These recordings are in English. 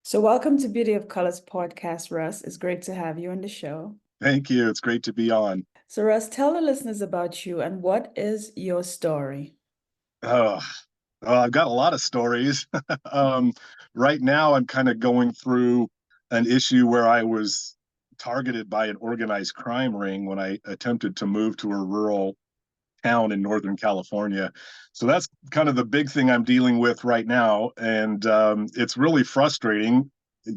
So, welcome to Beauty of Colors podcast, Russ. It's great to have you on the show. Thank you. It's great to be on. So, Russ, tell the listeners about you and what is your story? Oh, I've got a lot of stories. um, right now, I'm kind of going through an issue where I was targeted by an organized crime ring when I attempted to move to a rural town in Northern California. So that's kind of the big thing I'm dealing with right now. And it's really frustrating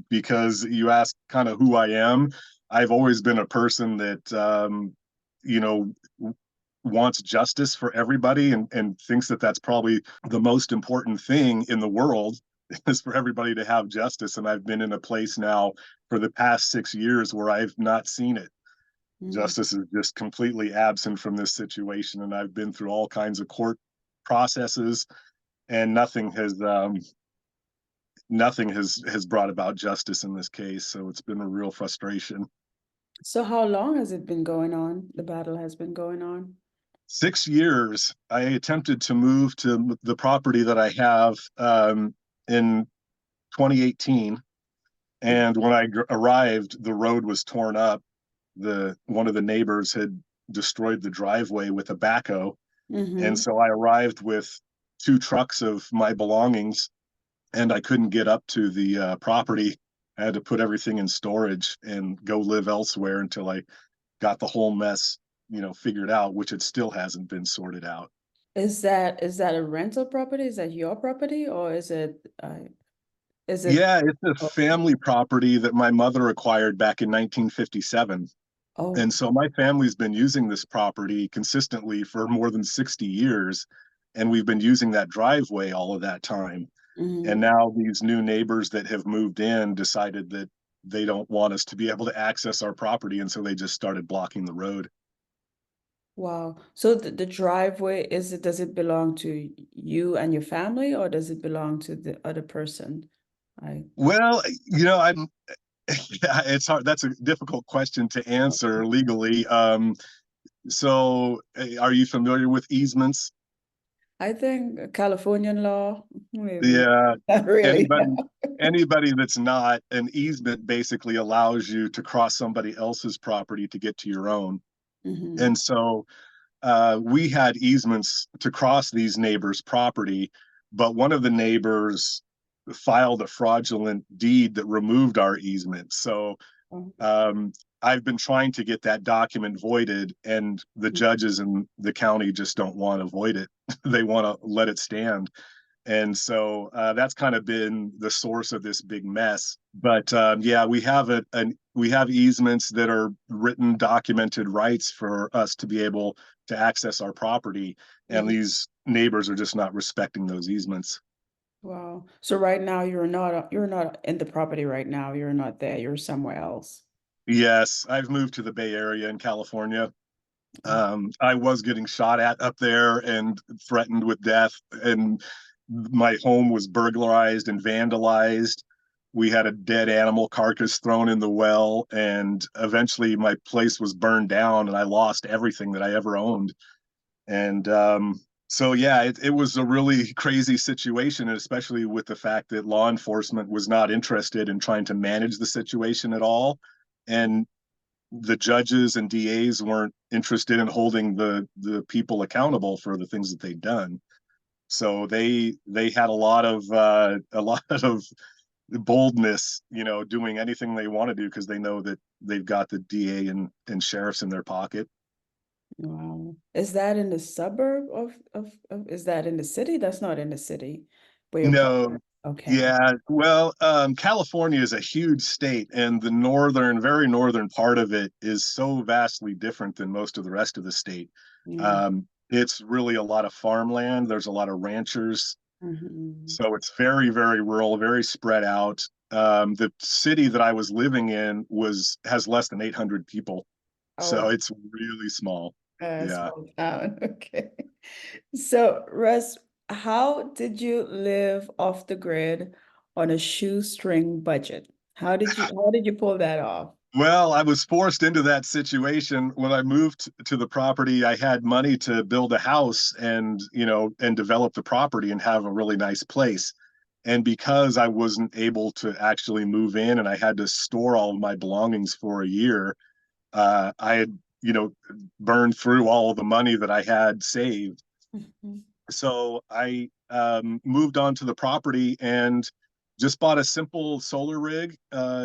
because you ask kind of who I am. I've always been a person that, you know, wants justice for everybody and thinks that that's probably the most important thing in the world is for everybody to have justice. And I've been in a place now for the past 6 years where I've not seen it. Mm. Justice is just completely absent from this situation. And I've been through all kinds of court processes and nothing has brought about justice in this case. So it's been a real frustration. So, how long has it been going on? The battle has been going on. 6 years, I attempted to move to the property that I have in 2018. And when I arrived, the road was torn up. One of the neighbors had destroyed the driveway with a backhoe. And Mm-hmm. so I arrived with two trucks of my belongings, and I couldn't get up to the property. I had to put everything in storage and go live elsewhere until I got the whole mess, figured out, which it still hasn't been sorted out. Is that a rental property? Is that your property, or is it? Yeah, it's a Oh, family property that my mother acquired back in 1957. oh. And so my family's been using this property consistently for more than 60 years. And we've been using that driveway all of that time. And Mm-hmm. now these new neighbors that have moved in decided that they don't want us to be able to access our property. And so they just started blocking the road. Wow. So the driveway does it belong to you and your family, or does it belong to the other person? I Well, I'm it's hard. That's a difficult question to answer legally. So are you familiar with easements? I think Californian law, maybe. Yeah, Not really. anybody that's not, an easement basically allows you to cross somebody else's property to get to your own. Hmm. And so we had easements to cross these neighbors' property, but one of the neighbors filed a fraudulent deed that removed our easement. So Oh, um, I've been trying to get that document voided, and the judges in the county just don't want to void it. They want to let it stand. And so that's kind of been the source of this big mess. But yeah, we have easements that are written, documented rights for us to be able to access our property, and mhm. these neighbors are just not respecting those easements. Wow. So right now you're not in the property right now. You're not there. You're somewhere else. Yes, I've moved to the Bay Area in California. Oh, I was getting shot at up there and threatened with death, and my home was burglarized and vandalized. We had a dead animal carcass thrown in the well, and eventually my place was burned down, and I lost everything that I ever owned. And so, yeah, it was a really crazy situation, and especially with the fact that law enforcement was not interested in trying to manage the situation at all. And the judges and DAs weren't interested in holding the people accountable for the things that they'd done. So they had a lot of boldness, doing anything they want to do because they know that they've got the DA and sheriffs in their pocket. wow. Is that in the suburb of is that in the city? That's not in the city where your No, property. Okay. yeah, well, California is a huge state, and the very northern part of it is so vastly different than most of the rest of the state. Yeah. It's really a lot of farmland. There's a lot of ranchers, Hmm. so it's very, very rural, very spread out. The city that I was living in was has less than 800 people, so Oh, it's really small. Yeah. small town. Okay. So, Russ, how did you live off the grid on a shoestring budget? How did you pull that off? Well, I was forced into that situation when I moved to the property. I had money to build a house and develop the property and have a really nice place. And because I wasn't able to actually move in and I had to store all of my belongings for a year, I had, burned through all of the money that I had saved. Mhm. So I moved onto the property and just bought a simple solar rig.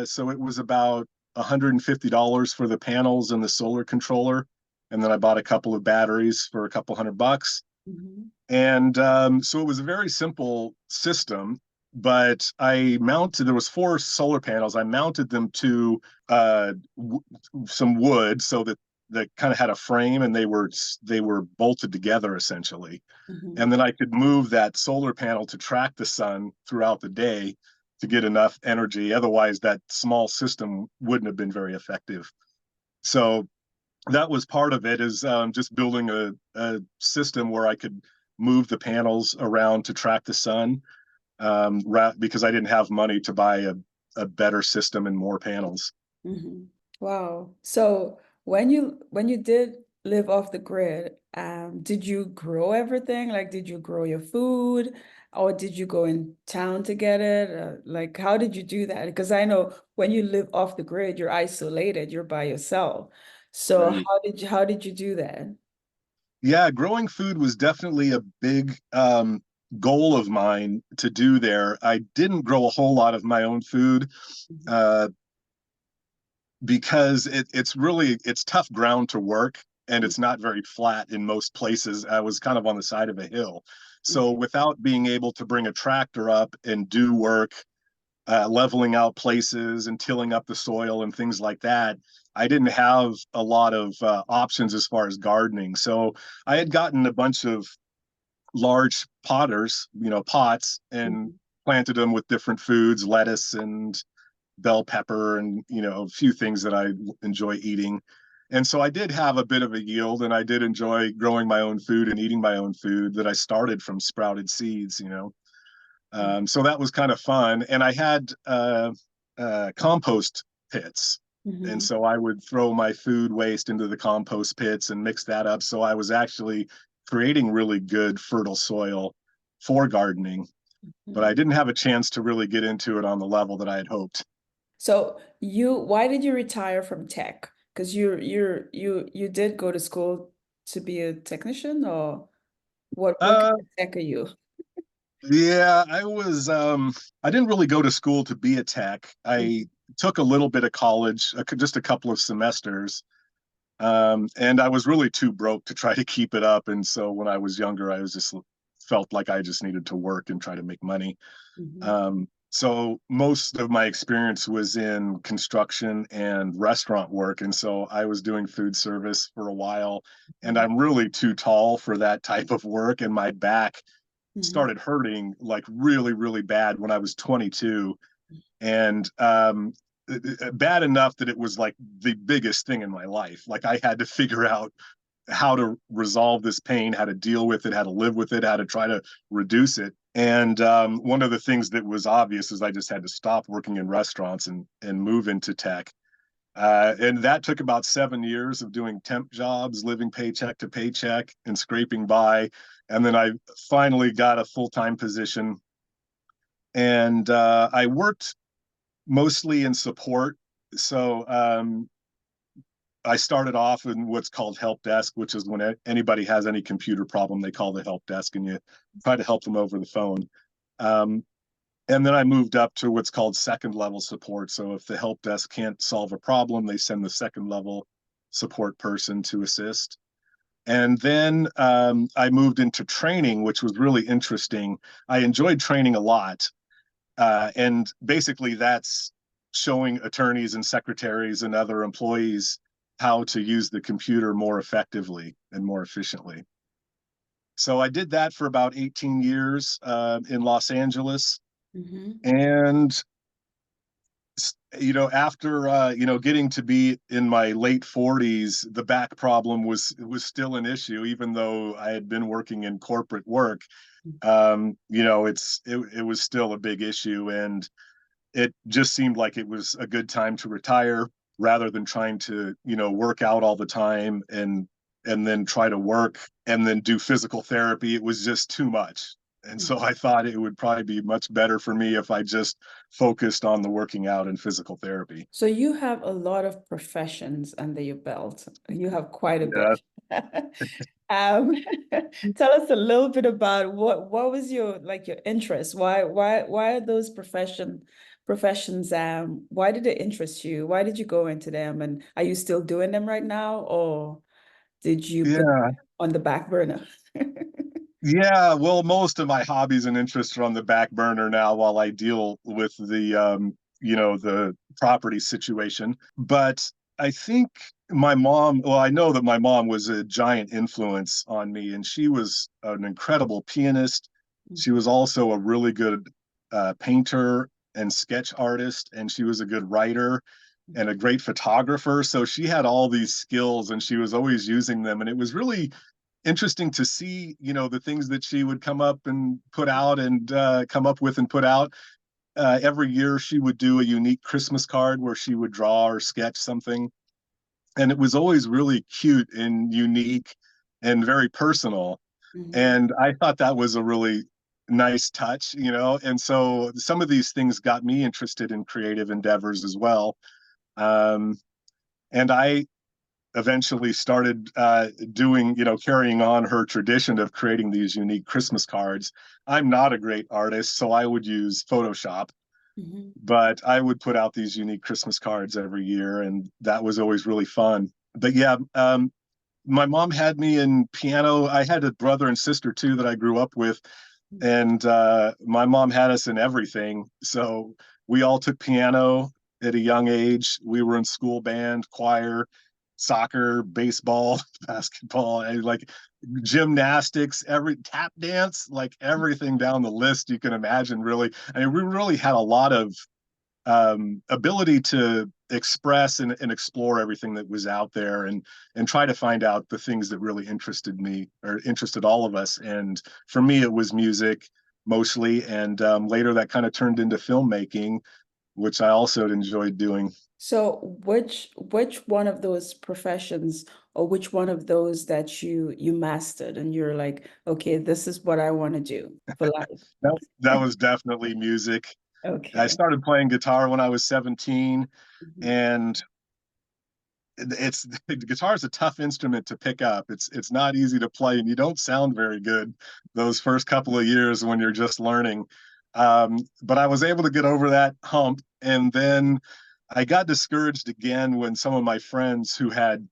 So it was about $150 for the panels and the solar controller. And then I bought a couple of batteries for a couple $100. Mhm. And so it was a very simple system, but there was four solar panels. I mounted them to some wood so that kind of had a frame and they were bolted together essentially. Mhm. And then I could move that solar panel to track the sun throughout the day to get enough energy. Otherwise, that small system wouldn't have been very effective. So that was part of it, is just building a system where I could move the panels around to track the sun, because I didn't have money to buy a better system and more panels. Mhm. Wow. So when you did live off the grid, did you grow everything? Like, did you grow your food, or did you go in town to get it? Like, how did you do that? Because I know when you live off the grid, you're isolated, you're by yourself. So Right. how did you do that? Yeah, growing food was definitely a big goal of mine to do there. I didn't grow a whole lot of my own food, Mhm. uh, because it's tough ground to work, and it's not very flat in most places. I was kind of on the side of a hill. So Okay. without being able to bring a tractor up and do work, leveling out places and tilling up the soil and things like that, I didn't have a lot of options as far as gardening. So I had gotten a bunch of large pots, and Mhm. planted them with different foods, lettuce and bell pepper, and a few things that I enjoy eating. And so I did have a bit of a yield, and I did enjoy growing my own food and eating my own food that I started from sprouted seeds. So that was kind of fun. And I had compost pits. And Mhm. so I would throw my food waste into the compost pits and mix that up. So I was actually creating really good fertile soil for gardening, but I Mhm. didn't have a chance to really get into it on the level that I had hoped. So why did you retire from tech? Because you did go to school to be a technician, or what kind Uh, of tech are you? yeah, I didn't really go to school to be a tech. I Mhm. took a little bit of college, just a couple of semesters. And I was really too broke to try to keep it up. And so when I was younger, I was just felt like I just needed to work and try to make money. Mhm. So most of my experience was in construction and restaurant work. And so I was doing food service for a while, and Mhm. I'm really too tall for that type of work. And my back Mhm. started hurting like really, really bad when I was 22. And bad enough that it was like the biggest thing in my life. Like I had to figure out how to resolve this pain, how to deal with it, how to live with it, how to try to reduce it. And one of the things that was obvious is I just had to stop working in restaurants and move into tech. And that took about 7 years of doing temp jobs, living paycheck to paycheck and scraping by. And then I finally got a full time position. And I worked mostly in support. So I started off in what's called help desk, which is when anybody has any computer problem, they call the help desk and you try to help them over the phone. Um, and then I moved up to what's called second level support. So if the help desk can't solve a problem, they send the second level support person to assist. And then I moved into training, which was really interesting. I enjoyed training a lot. And basically, that's showing attorneys and secretaries and other employees how to use the computer more effectively and more efficiently. So I did that for about 18 years in Los Angeles. Mhm. And after getting to be in my late 40s, the back problem was still an issue, even though I had been working in corporate work. It was still a big issue, and it just seemed like it was a good time to retire rather than trying to work out all the time and then try to work and then do physical therapy. It was just too much. And so Mhm. I thought it would probably be much better for me if I just focused on the working out and physical therapy. So you have a lot of professions under your belt. You have quite a Yeah. bit. Um, tell us a little bit about what was your like your interest? Why are those professions why did it interest you? Why did you go into them? And are you still doing them right now, or did you put Yeah. them on the back burner? Yeah, well, most of my hobbies and interests are on the back burner now while I deal with the property situation. But I think my mom, well, I know that my mom was a giant influence on me, and she was an incredible pianist. She was also a really good painter and sketch artist, and she was a good writer and a great photographer. So she had all these skills, and she was always using them. And it was really interesting to see, the things that she would come up and put out and come up with and put out. Every year she would do a unique Christmas card where she would draw or sketch something. And it was always really cute and unique and very personal. Mhm. And I thought that was a really nice touch. And so some of these things got me interested in creative endeavors as well. Um, and I eventually started carrying on her tradition of creating these unique Christmas cards. I'm not a great artist, so I would use Photoshop, Mhm. but I would put out these unique Christmas cards every year, and that was always really fun. But yeah, my mom had me in piano. I had a brother and sister too that I grew up with, and my mom had us in everything. So we all took piano at a young age. We were in school band, choir, soccer, baseball, basketball, and like gymnastics, every tap dance, like everything down the list you can imagine. Really, I mean, we really had a lot of ability to express and explore everything that was out there and try to find out the things that really interested me or interested all of us. And for me, it was music mostly, and later that kind of turned into filmmaking, which I also enjoyed doing. So which one of those professions or which one of those that you mastered and you're like, okay, this is what I want to do for That life? was definitely music. I Okay. started playing guitar when I was 17, Mhm. and it's the guitar is a tough instrument to pick up. It's not easy to play, and you don't sound very good those first couple of years when you're just learning. But I was able to get over that hump, and then I got discouraged again when some of my friends who had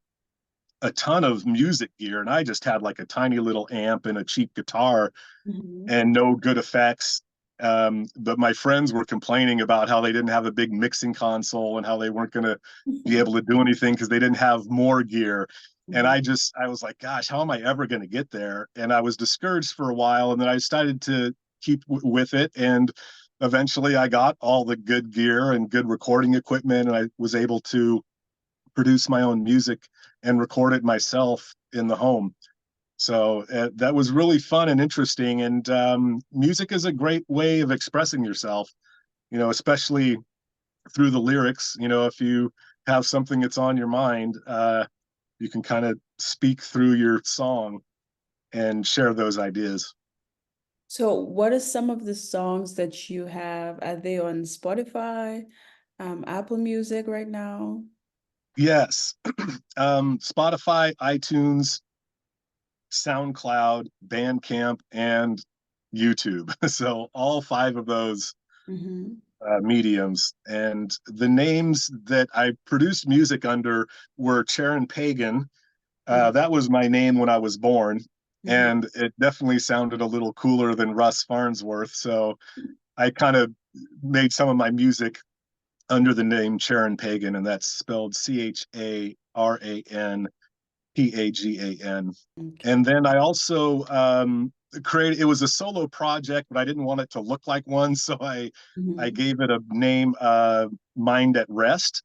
a ton of music gear, and I just had like a tiny little amp and a cheap guitar Mhm. and no good effects. But my friends were complaining about how they didn't have a big mixing console and how they weren't going to be able to do anything because they didn't have more gear. And Mhm. I was like, gosh, how am I ever going to get there? And I was discouraged for a while. And then I started to keep with it. And eventually I got all the good gear and good recording equipment. And I was able to produce my own music and record it myself in the home. So that was really fun and interesting. And music is a great way of expressing yourself, especially through the lyrics. If you have something that's on your mind, you can kind of speak through your song and share those ideas. So what are some of the songs that you have? Are they on Spotify, Apple Music right now? Yes. Spotify, iTunes, SoundCloud, Bandcamp, and YouTube. So all five of those Hmm. mediums. And the names that I produced music under were Charan Pagan. That was my name when I was born. Hmm. And it definitely sounded a little cooler than Russ Farnsworth. So I kind of made some of my music under the name Charan Pagan, and that's spelled Charan Pagan. And Okay. then I also created, it was a solo project, but I didn't want it to look like one. So I Hmm. gave it a name, Mind at Rest,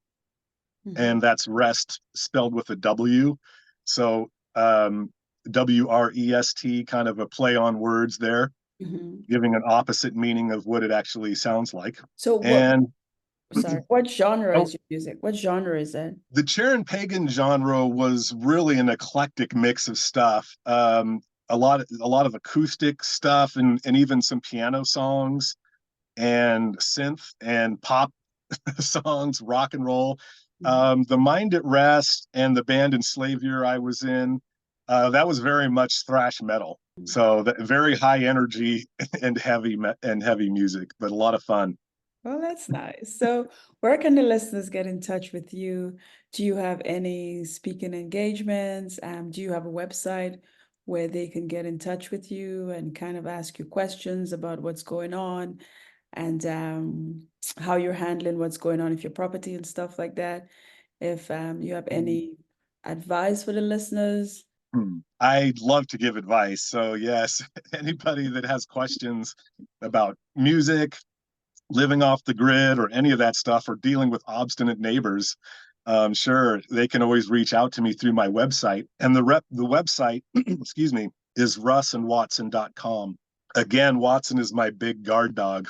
Hmm. and that's rest spelled with a W. So WREST, kind of a play on words there, Hmm. giving an opposite meaning of what it actually sounds like. So And what genre oh, is your music? What genre is that? the Charan Pagan genre was really an eclectic mix of stuff. a lot of acoustic stuff, and even some piano songs and synth and pop songs, rock and roll. The Mind at Rest and the band Enslavier I was in, that was very much thrash metal. So that very high energy and heavy music, but a lot of fun. Well, that's nice. So, where can the listeners get in touch with you? Do you have any speaking engagements? Do you have a website where they can get in touch with you and kind of ask you questions about what's going on and how you're handling what's going on with your property and stuff like that? If you have any advice for the listeners. I'd love to give advice. So yes, anybody that has questions about music, living off the grid, or any of that stuff, or dealing with obstinate neighbors, sure, they can always reach out to me through my website. And the website, excuse me, is russandwatson.com. Again, Watson is my big guard dog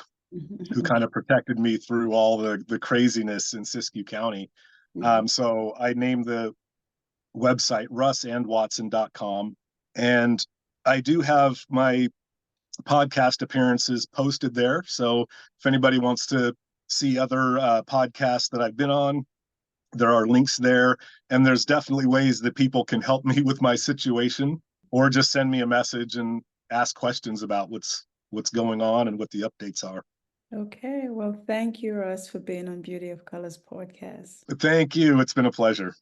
who kind of protected me through all the craziness in Siskiyou County. So I named the website russandwatson.com. And I do have my podcast appearances posted there. So if anybody wants to see other podcasts that I've been on, there are links there. And there's definitely ways that people can help me with my situation, or just send me a message and ask questions about what's going on and what the updates are. Okay, well, thank you, Russ, for being on Beauty of Colors podcast. Thank you. It's been a pleasure.